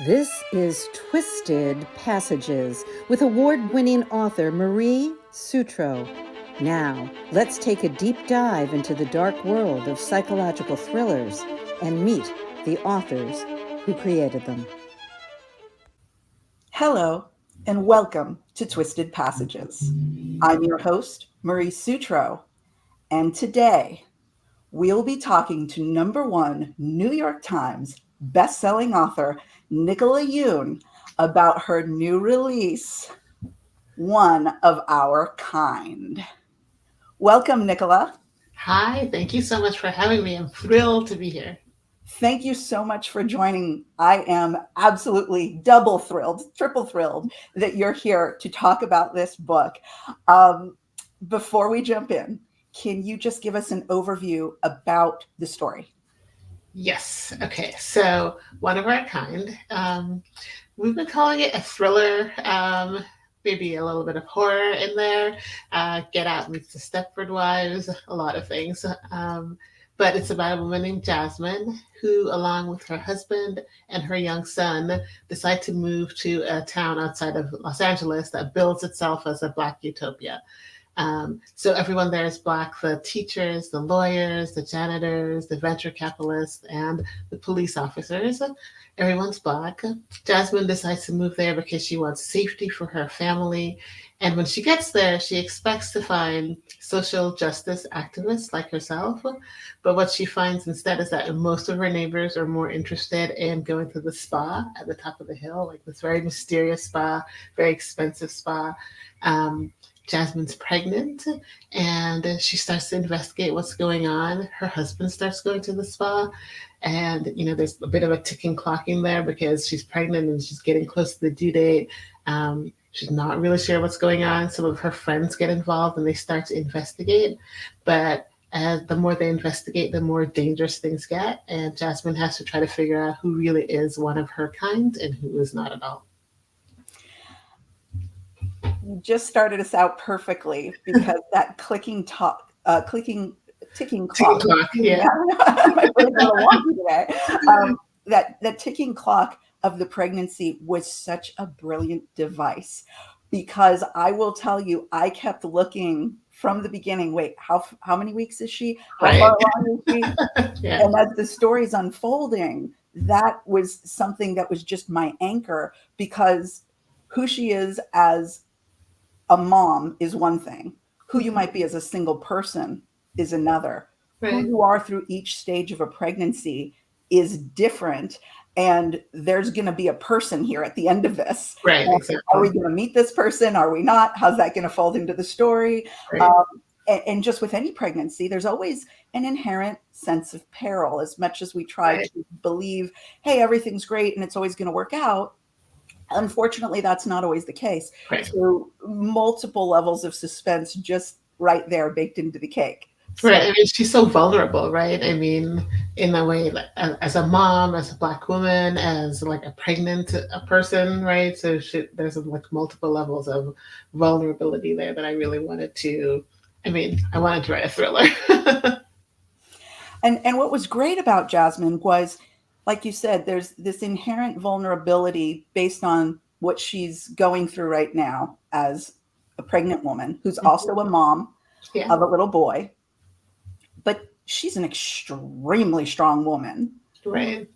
This is Twisted Passages with award-winning author Marie Sutro. Now, let's take a deep dive into the dark world of psychological thrillers and meet the authors who created them. Hello, and welcome to Twisted Passages. I'm your host, Marie Sutro, and today we'll be talking to #1 New York Times bestselling author Nicola Yoon about her new release, One of Our Kind. Welcome, Nicola. Hi, thank you so much for having me. I'm thrilled to be here. Thank you so much for joining. I am absolutely double thrilled, triple thrilled that you're here to talk about this book. Before we jump in, can you just give us an overview about the story? Yes. Okay. So, One of Our Kind. We've been calling it a thriller, maybe a little bit of horror in there. Get Out meets the Stepford Wives, a lot of things. But it's about a woman named Jasmine who, along with her husband and her young son, decide to move to a town outside of Los Angeles that builds itself as a Black utopia. So everyone there is Black, the teachers, the lawyers, the janitors, the venture capitalists, and the police officers. Everyone's Black. Jasmine decides to move there because she wants safety for her family. And when she gets there, she expects to find social justice activists like herself. But what she finds instead is that most of her neighbors are more interested in going to the spa at the top of the hill, like this very mysterious spa, very expensive spa. Jasmine's pregnant and she starts to investigate what's going on. Her husband starts going to the spa, and there's a bit of a ticking clock in there because she's pregnant and she's getting close to the due date. She's not really sure what's going on. Some of her friends get involved and they start to investigate, but as the more they investigate, the more dangerous things get, and Jasmine has to try to figure out who really is one of her kind and who is not at all. You just started us out perfectly because that ticking clock. Ticking clock, yeah. That ticking clock of the pregnancy was such a brilliant device, because I will tell you, I kept looking from the beginning. Wait, how many weeks is she? How far along is she? Yeah. And as the story's unfolding, that was something that was just my anchor, because who she is as a mom is one thing. Who you might be as a single person is another. Right. Who you are through each stage of a pregnancy is different. And there's going to be a person here at the end of this. Right. Exactly. Are we going to meet this person? Are we not? How's that going to fold into the story? Right. And just with any pregnancy, there's always an inherent sense of peril. As much as we try to believe, hey, everything's great and it's always going to work out, unfortunately, that's not always the case. Right. So multiple levels of suspense just right there baked into the cake. So, right. I mean, she's so vulnerable, right? I mean, in a way, as a mom, as a Black woman, as like a pregnant person, right? So there's like multiple levels of vulnerability there that I really wanted to, I wanted to write a thriller. And what was great about Jasmine was, like you said, there's this inherent vulnerability based on what she's going through right now as a pregnant woman who's also a mom of a little boy. But she's an extremely strong woman. Right.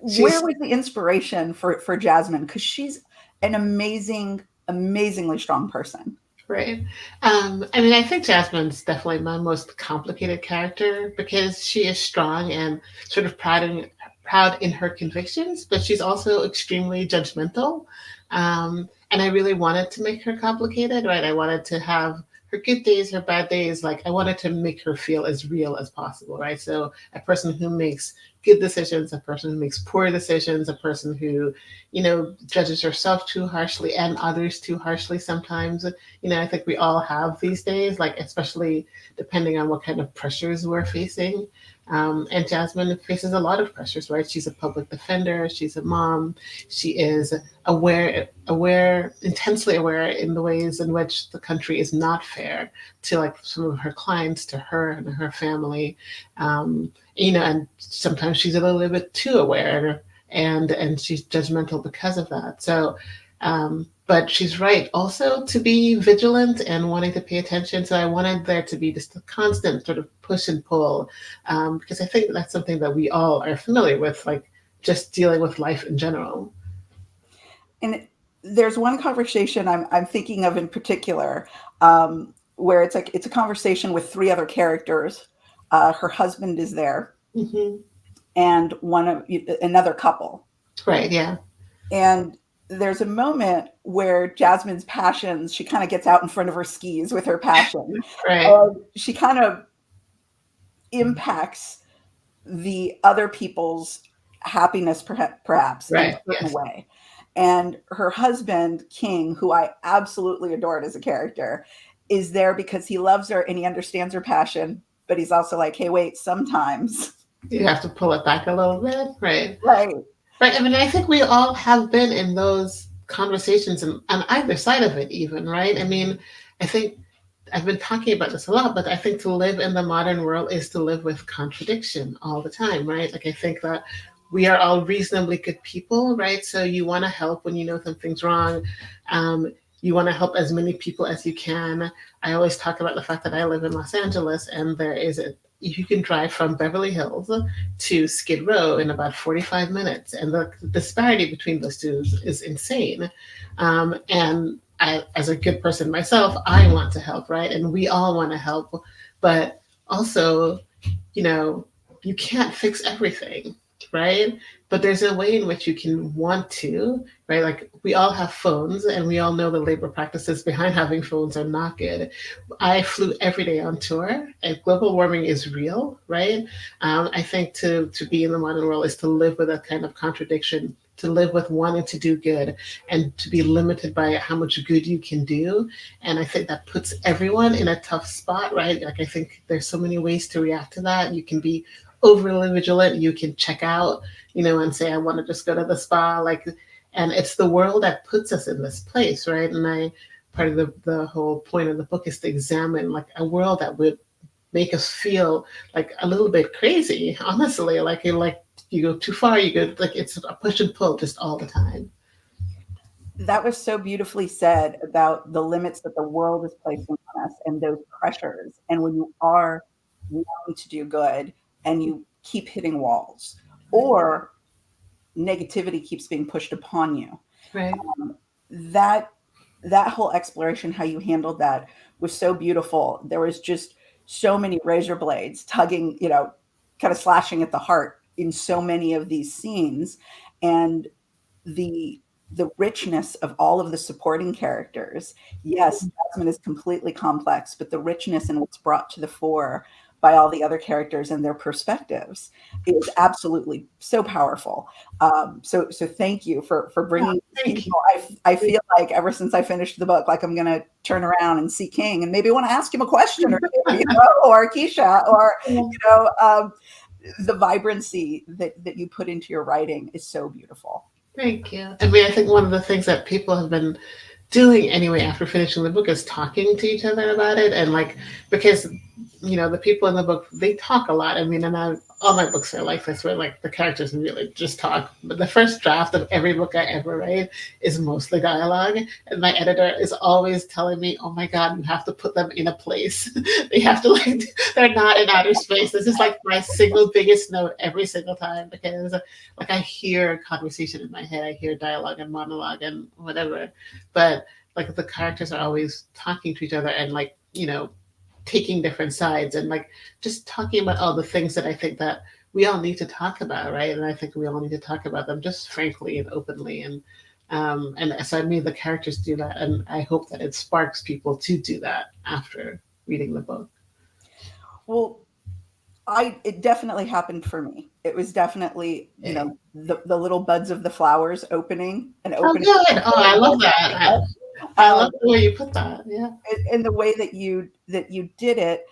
Where was the inspiration for Jasmine? Because she's an amazingly strong person. Right. I think Jasmine's definitely my most complicated character because she is strong and sort of proud in her convictions, but she's also extremely judgmental. And I really wanted to make her complicated, right? I wanted to have her good days, her bad days. Like, I wanted to make her feel as real as possible, right? So a person who makes good decisions, a person who makes poor decisions, a person who, judges herself too harshly and others too harshly sometimes. I think we all have these days, like, especially depending on what kind of pressures we're facing. And Jasmine faces a lot of pressures, right? She's a public defender. She's a mom. She is intensely aware in the ways in which the country is not fair to like some of her clients, to her and her family. And sometimes she's a little bit too aware. and she's judgmental because of that. So but she's right also to be vigilant and wanting to pay attention. So I wanted there to be just a constant sort of push and pull, because I think that's something that we all are familiar with, like just dealing with life in general. And there's one conversation I'm thinking of in particular, where it's a conversation with three other characters. Her husband is there, Hmm. and another couple. Right. Yeah. And there's a moment where Jasmine's passions, she kind of gets out in front of her skis with her passion. Right. She kind of impacts the other people's happiness, perhaps in a Right. certain Yes. way. And her husband, King, who I absolutely adored as a character, is there because he loves her and he understands her passion, but he's also like, hey, wait, sometimes. You have to pull it back a little bit. Right. Right. Right. I mean, I think we all have been in those conversations and on either side of it, even, right? I mean, I think I've been talking about this a lot, but I think to live in the modern world is to live with contradiction all the time, right? Like, I think that we are all reasonably good people, right? So you want to help when you know something's wrong. You want to help as many people as you can. I always talk about the fact that I live in Los Angeles, and there is a you can drive from Beverly Hills to Skid Row in about 45 minutes, and the disparity between those two is insane. And I, as a good person myself, I want to help, right? And we all want to help, but also, you know, you can't fix everything, right? But there's a way in which you can want to, right? Like we all have phones and we all know the labor practices behind having phones are not good. I flew every day on tour and global warming is real, right? I think to be in the modern world is to live with a kind of contradiction, to live with wanting to do good and to be limited by how much good you can do. And I think that puts everyone in a tough spot, right? Like I think there's so many ways to react to that. You can be overly vigilant, you can check out, and say, I want to just go to the spa. Like, and it's the world that puts us in this place, right? And part of the whole point of the book is to examine like a world that would make us feel like a little bit crazy, honestly, like you go too far, you go like it's a push and pull just all the time. That was so beautifully said about the limits that the world is placing on us and those pressures. And when you are wanting to do good and you keep hitting walls, or negativity keeps being pushed upon you, Right. that whole exploration, how you handled that, was so beautiful. There was just so many razor blades tugging, kind of slashing at the heart in so many of these scenes, and the richness of all of the supporting characters. Yes, Jasmine is completely complex, but the richness in what's brought to the fore by all the other characters and their perspectives is absolutely so powerful. So thank you for bringing Thank you. people. I feel like ever since I finished the book, like I'm going to turn around and see King and maybe want to ask him a question or two, or Keisha, or the vibrancy that you put into your writing is so beautiful. Thank you. I mean, I think one of the things that people have been doing anyway after finishing the book is talking to each other about it. And like, because, the people in the book, they talk a lot. I mean, all my books are like this, where like the characters really just talk. But the first draft of every book I ever write is mostly dialogue. And my editor is always telling me, oh my God, you have to put them in a place. They have to they're not in outer space. This is like my single biggest note every single time, because like I hear conversation in my head, I hear dialogue and monologue and whatever. But like the characters are always talking to each other and like, taking different sides and like just talking about all the things that I think that we all need to talk about, right? And I think we all need to talk about them just frankly and openly. And so I mean the characters do that, and I hope that it sparks people to do that after reading the book. Well, it definitely happened for me. It was definitely, the little buds of the flowers opening and opening. Oh, good. Oh, I love that. I love the way you put that. Yeah. And the way that you did it,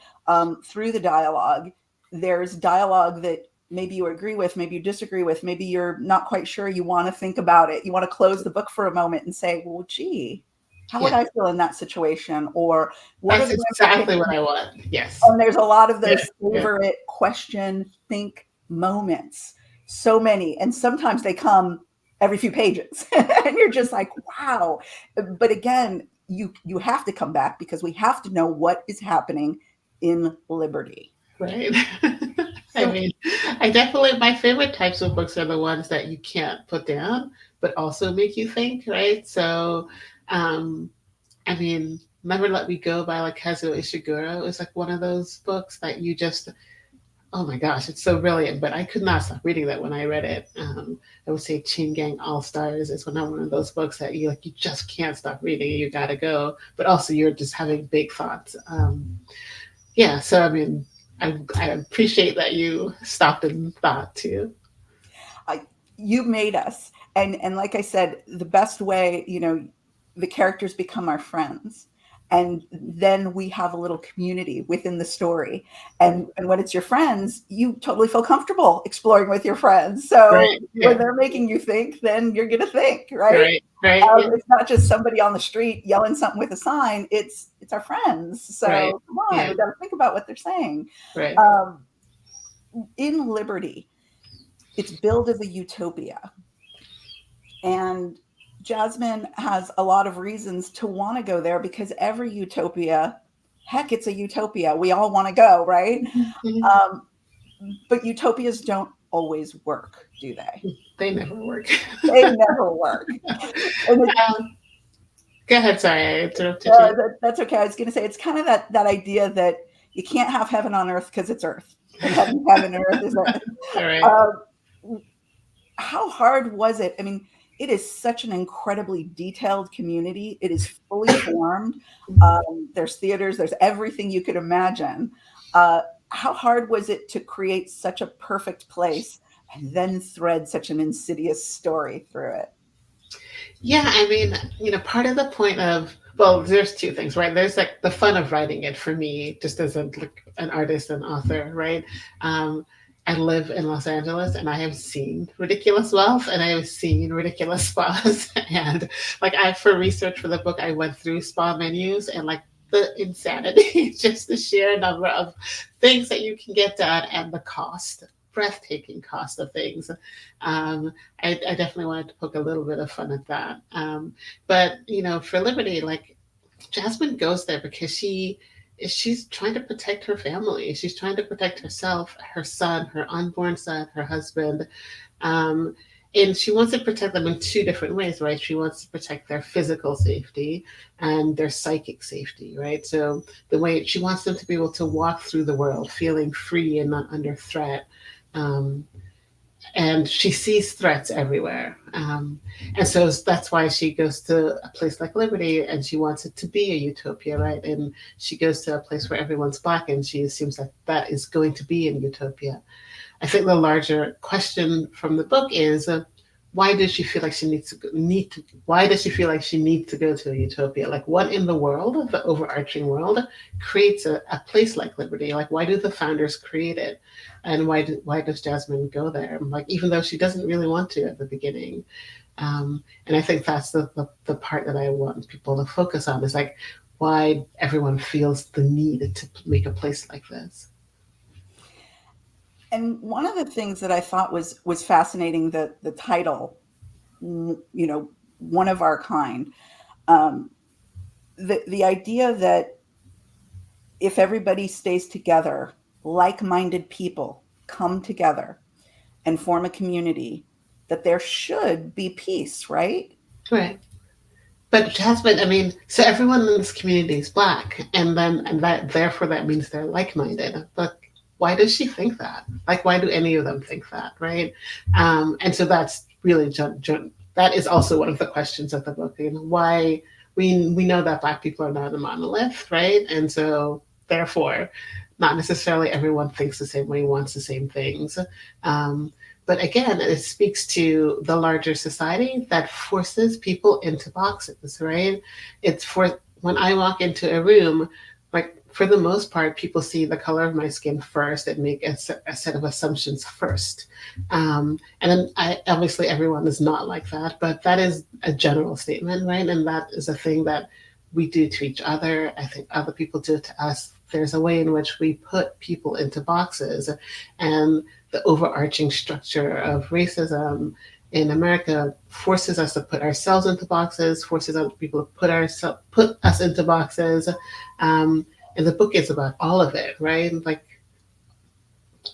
through the dialogue. There's dialogue that maybe you agree with, maybe you disagree with, maybe you're not quite sure, you want to think about it. You want to close the book for a moment and say, well, gee, how would I feel in that situation? Or what that's exactly what I want. Yes. And there's a lot of those favorite question, think moments so many, and sometimes they come every few pages, and you're just like, wow. But again, you have to come back because we have to know what is happening in Liberty. Right. I So mean, I definitely, my favorite types of books are the ones that you can't put down, but also make you think, right? So, um, I mean, Never Let Me Go by like Kazuo Ishiguro is like one of those books that you just, oh my gosh, it's so brilliant. But I could not stop reading that when I read it. I would say Chain Gang All Stars is one of those books that you like, you just can't stop reading. You got to go, but also you're just having big thoughts. Yeah, so I mean, I appreciate that you stopped and thought too. I, you made us, and like I said, the best way, the characters become our friends, and then we have a little community within the story, and when it's your friends, you totally feel comfortable exploring with your friends. So Right. when Yeah. they're making you think, then you're gonna think, right? Right. Right. Yeah. It's not just somebody on the street yelling something with a sign. It's our friends. Right. So come on, Yeah. we got to think about what they're saying. Right. Um, in Liberty, it's billed as a utopia. And Jasmine has a lot of reasons to want to go there because every utopia, heck, it's a utopia. We all want to go, right? Mhm. Um, but utopias don't always work, do they? They never work. They never work. And um, Go ahead. Sorry, I interrupted you. that's okay. I was going to say it's kind of that idea that you can't have heaven on earth because it's earth, and heaven and earth is earth. All right. How hard was it? I mean, it is such an incredibly detailed community. It is fully formed. There's theaters, there's everything you could imagine. How hard was it to create such a perfect place and then thread such an insidious story through it? Yeah, I mean, part of the point of, well, there's two things, right? There's like the fun of writing it for me, just as like an artist and author, right? Um, I live in Los Angeles and I have seen ridiculous wealth and I have seen ridiculous spas. And like for research for the book, I went through spa menus and like the insanity, just the sheer number of things that you can get done and the cost, breathtaking cost of things. I definitely wanted to poke a little bit of fun at that. But for Liberty, like Jasmine goes there because she's trying to protect her family. She's trying to protect herself, her son, her unborn son, her husband. Um, and she wants to protect them in two different ways, right? She wants to protect their physical safety and their psychic safety, right? So the way she wants them to be able to walk through the world feeling free and not under threat. Um, and she sees threats everywhere. And so that's why she goes to a place like Liberty and she wants it to be a utopia, right? And she goes to a place where everyone's Black and she assumes that that is going to be in utopia. I think the larger question from the book is why does she feel like she why does she feel like she needs to go to a utopia? Like what in the world, the overarching world, creates a place like Liberty? Like why do the founders create it? And why does Jasmine go there? Like even though she doesn't really want to at the beginning. And I think that's the part that I want people to focus on is like why everyone feels the need to make a place like this. And one of the things that I thought was fascinating, the title, one of our kind, um, the idea that if everybody stays together, like-minded people come together and form a community, that there should be peace, right? Right. But Jasmine, I mean, so everyone in this community is Black, and that therefore that means they're like-minded. But why does she think that? Like, why do any of them think that, right? And so that's really that is also one of the questions of the book. Why we know that Black people are not a monolith, right? And so therefore, not necessarily everyone thinks the same way, wants the same things. Um, but again, it speaks to the larger society that forces people into boxes, right? It's for when I walk into a room, like for the most part, people see the color of my skin first and make a set of assumptions first. And then obviously everyone is not like that, but that is a general statement, right? And that is a thing that we do to each other. I think other people do it to us there's a way in which we put people into boxes, and the overarching structure of racism in America forces us to put ourselves into boxes, forces other people to put us into boxes. And the book is about all of it, right? Like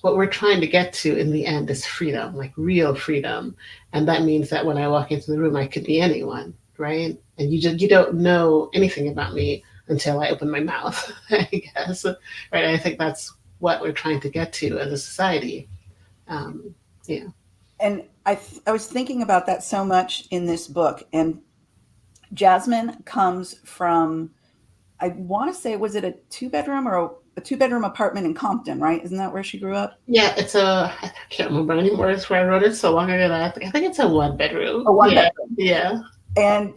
what we're trying to get to in the end is freedom, like real freedom. And that means that when I walk into the room, I could be anyone, right? And you don't know anything about me until I open my mouth, I guess. Right. I think that's what we're trying to get to as a society. Um, yeah. And I was thinking about that so much in this book. And Jasmine comes from, I want to say, was it a two-bedroom or a two-bedroom apartment in Compton, right? Isn't that where she grew up? Yeah, I can't remember anymore. It's where I wrote it so long ago that I think it's a one bedroom. A one Yeah. bedroom. Yeah. And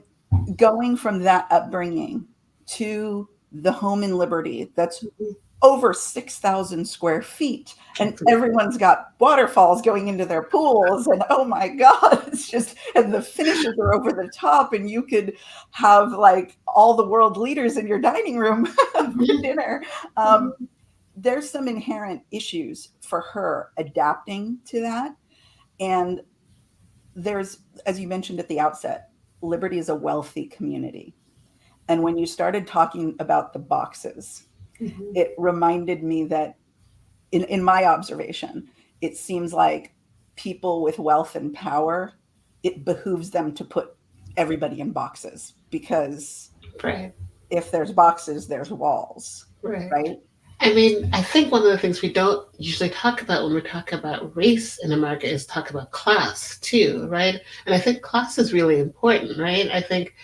going from that upbringing to the home in Liberty, that's over 6,000 square feet, and everyone's got waterfalls going into their pools, and oh my god, it's just, and the finishes are over the top, and you could have like all the world leaders in your dining room for dinner. There's some inherent issues for her adapting to that. And there's, as you mentioned at the outset, Liberty is a wealthy community. And when you started talking about the boxes, it reminded me that in my observation, it seems like people with wealth and power, it behooves them to put everybody in boxes, because Right. if there's boxes, there's walls, Right. right? I mean, I think one of the things we don't usually talk about when we talk about race in America is talk about class too, right? And I think class is really important, right? I think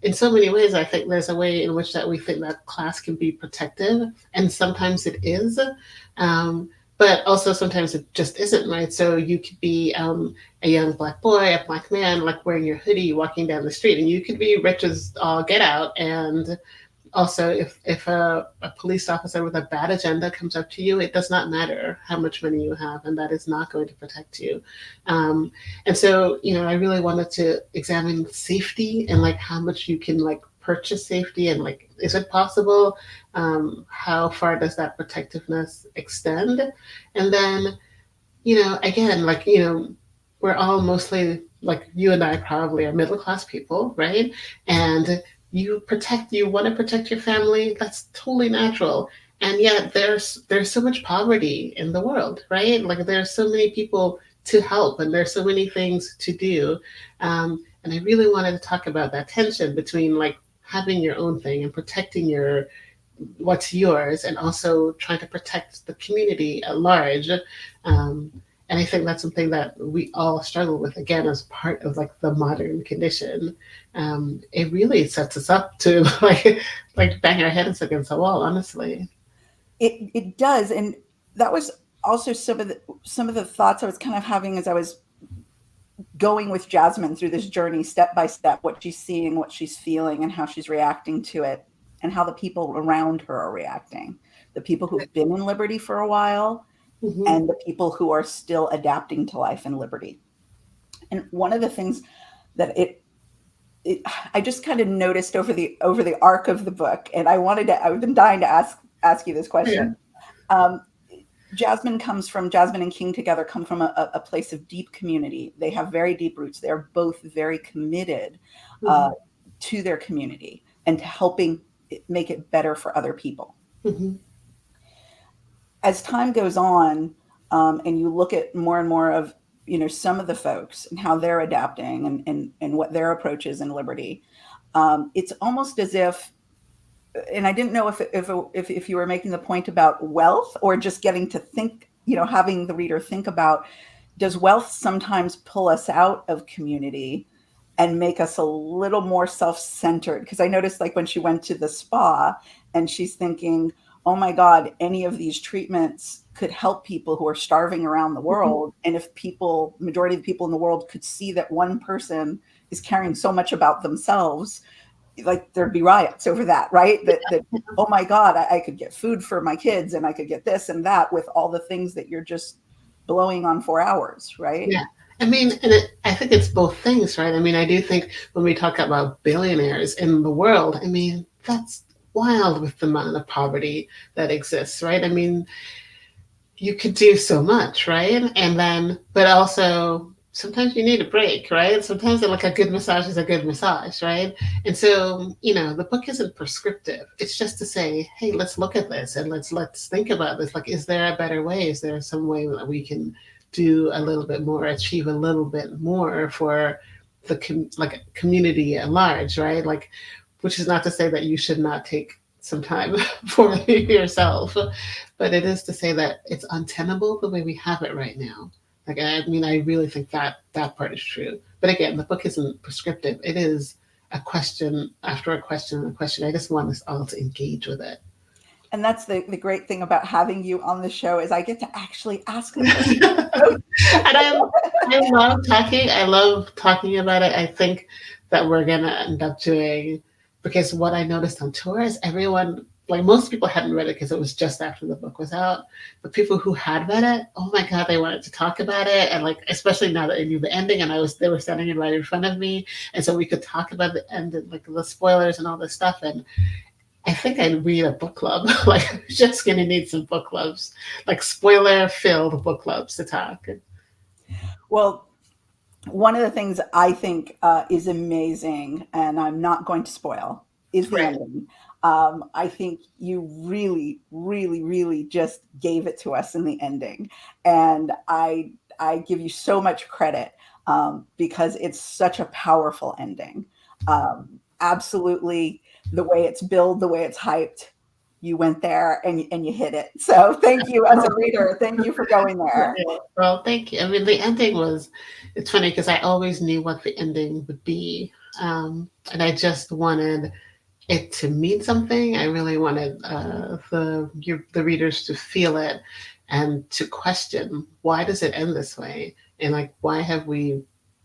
in so many ways, I think there's a way in which that we think that class can be protective, and sometimes it is, but also sometimes it just isn't, right? So you could be a young black boy, a black man, like wearing your hoodie, walking down the street, and you could be rich as all get out, and also if a police officer with a bad agenda comes up to you, it does not matter how much money you have, and that is not going to protect you. And so I really wanted to examine safety and like how much you can like purchase safety, and like is it possible, how far does that protectiveness extend, and then again, like we're all mostly, like you and I probably are middle class people, right? And you want to protect your family. That's totally natural. And yet there's so much poverty in the world, right? Like there's so many people to help, and there's so many things to do. And I really wanted to talk about that tension between like having your own thing and protecting what's yours, and also trying to protect the community at large. And I think that's something that we all struggle with, again, as part of like the modern condition. It really sets us up to like bang our heads against the wall, honestly. It does. And that was also some of the thoughts I was kind of having as I was going with Jasmine through this journey, step by step, what she's seeing, what she's feeling, and how she's reacting to it, and how the people around her are reacting. The people who've been in Liberty for a while, and the people who are still adapting to life in Liberty. And one of the things that I just kind of noticed over the arc of the book, and I've been dying to ask you this question. Yeah. Jasmine and King together come from a place of deep community. They have very deep roots. They're both very committed to their community and to helping make it better for other people. As time goes on, and you look at more and more of some of the folks and how they're adapting and what their approach is in Liberty, it's almost as if, and I didn't know if you were making the point about wealth, or just getting to think, having the reader think about, does wealth sometimes pull us out of community and make us a little more self-centered? Because I noticed, like when she went to the spa and she's thinking, oh my God, any of these treatments could help people who are starving around the world. And if majority of the people in the world could see that one person is caring so much about themselves, like there'd be riots over that, right? That oh my God, I could get food for my kids, and I could get this and that, with all the things that you're just blowing on 4 hours, right? Yeah. I mean, I think it's both things, right? I mean, I do think when we talk about billionaires in the world, I mean, that's wild with the amount of poverty that exists, right? I mean, you could do so much, right? And then, but also sometimes you need a break, right? Sometimes like a good massage is a good massage, right? And so, the book isn't prescriptive. It's just to say, hey, let's look at this and let's think about this. Like, is there a better way? Is there some way that we can do a little bit more, achieve a little bit more for the community at large, right? Like, which is not to say that you should not take some time for yourself, but it is to say that it's untenable the way we have it right now. Like, I mean, I really think that part is true. But again, the book isn't prescriptive. It is a question after a question and a question. I just want us all to engage with it. And that's the great thing about having you on the show is I get to actually ask the question. And I love talking. I love talking about it. I think that we're gonna end up doing, because what I noticed on tour is everyone, like most people hadn't read it because it was just after the book was out. But people who had read it, oh my God, they wanted to talk about it. And like, especially now that I knew the ending and they were standing right in front of me. And so we could talk about the end and like the spoilers and all this stuff. And I think I'd read a book club. Like, I'm just going to need some book clubs, like spoiler-filled book clubs to talk. Well, one of the things I think is amazing, and I'm not going to spoil, is the Right. ending. I think you really, really, really just gave it to us in the ending, and I give you so much credit because it's such a powerful ending. Absolutely, the way it's billed, the way it's hyped, you went there and you hit it. So thank you as a reader. Thank you for going there. Well, thank you. I mean, the ending was, it's funny because I always knew what the ending would be. And I just wanted it to mean something. I really wanted the readers to feel it and to question, why does it end this way? And like, why have we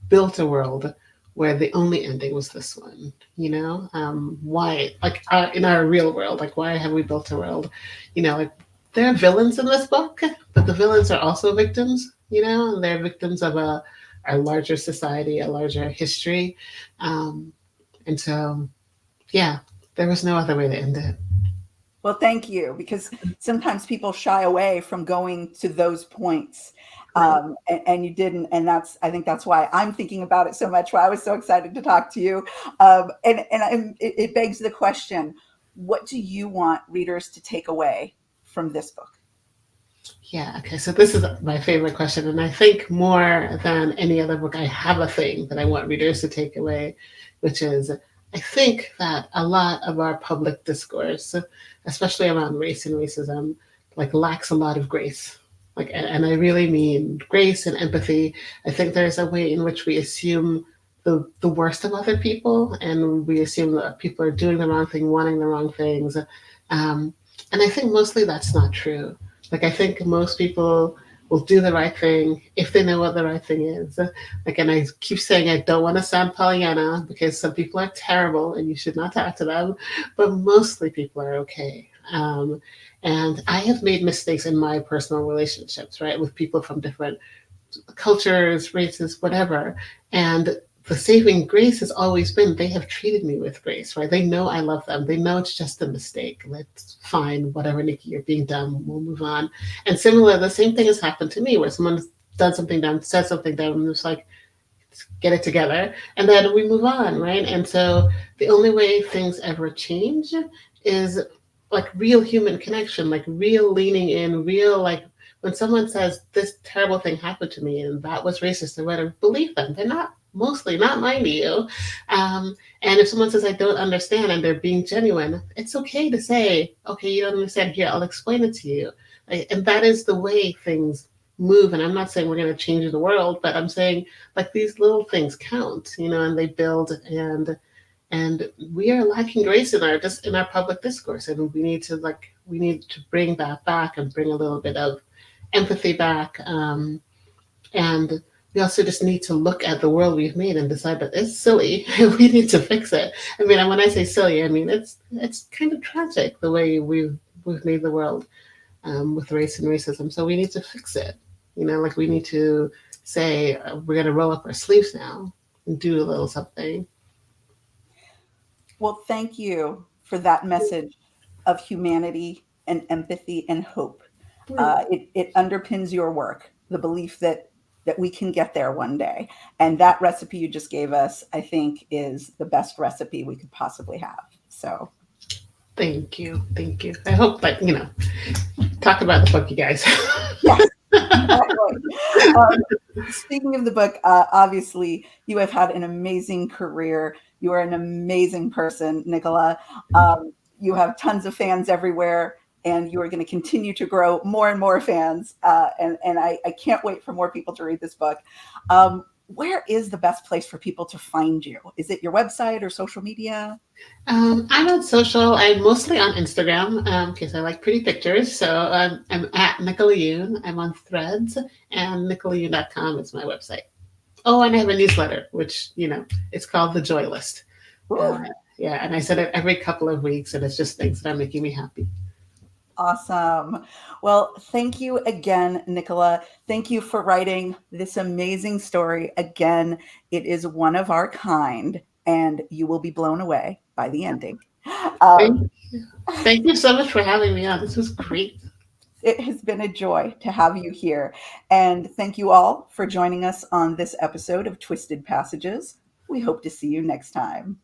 built a world where the only ending was this one? Why, like, in our real world, like, why have we built a world? Like, there are villains in this book, but the villains are also victims. And they're victims of a larger society, a larger history. And so, yeah, there was no other way to end it. Well, thank you, because sometimes people shy away from going to those points. And you didn't. And I think that's why I'm thinking about it so much, why I was so excited to talk to you. It begs the question, what do you want readers to take away from this book? Yeah, okay. So this is my favorite question. And I think more than any other book, I have a thing that I want readers to take away, which is, I think that a lot of our public discourse, especially around race and racism, like lacks a lot of grace. Like, and I really mean grace and empathy. I think there's a way in which we assume the worst of other people, and we assume that people are doing the wrong thing, wanting the wrong things. And I think mostly that's not true. Like, I think most people will do the right thing if they know what the right thing is. Like, and I keep saying I don't want to sound Pollyanna because some people are terrible and you should not talk to them, but mostly people are okay. And I have made mistakes in my personal relationships, right, with people from different cultures, races, whatever. And the saving grace has always been they have treated me with grace, right? They know I love them. They know it's just a mistake. Let's find whatever, Nikki, you're being done. We'll move on. And similar, the same thing has happened to me where someone's done something dumb, said something dumb, and it's like, get it together. And then we move on, right? And so the only way things ever change is like real human connection, like real leaning in, real, like, when someone says this terrible thing happened to me and that was racist or whatever, believe them. They're not, mostly not lying to you. And if someone says I don't understand and they're being genuine, it's okay to say, okay, you don't understand, here, I'll explain it to you. And that is the way things move. And I'm not saying we're going to change the world, but I'm saying like these little things count, and they build, and we are lacking grace in our public discourse, and we need to bring that back and bring a little bit of empathy back, and we also just need to look at the world we've made and decide that it's silly and we need to fix it. I mean, when I say silly, I mean it's kind of tragic the way we've made the world with race and racism. So we need to fix it. Like we need to say we're going to roll up our sleeves now and do a little something. Well, thank you for that message of humanity and empathy and hope. It underpins your work, the belief that we can get there one day. And that recipe you just gave us, I think, is the best recipe we could possibly have. So Thank you. Thank you. I hope that, talk about the book, you guys. yes, exactly. Speaking of the book, obviously you have had an amazing career. You are an amazing person, Nicola. You have tons of fans everywhere, and you are going to continue to grow more and more fans. And I can't wait for more people to read this book. Where is the best place for people to find you? Is it your website or social media? I'm on social. I'm mostly on Instagram because I like pretty pictures. So I'm at Nicola Yoon. I'm on Threads, and nicolayoon.com is my website. Oh, and I have a newsletter, which, it's called The Joy List. Uh, Ooh, yeah, and I send it every couple of weeks, and it's just things that are making me happy. awesome. Well, thank you again, Nicola. Thank you for writing this amazing story. Again, it is one of our kind, and you will be blown away by the ending. Thank, Um, thank you so much for having me on. This was great. it has been a joy to have you here. And thank you all for joining us on this episode of Twisted Passages. We hope to see you next time.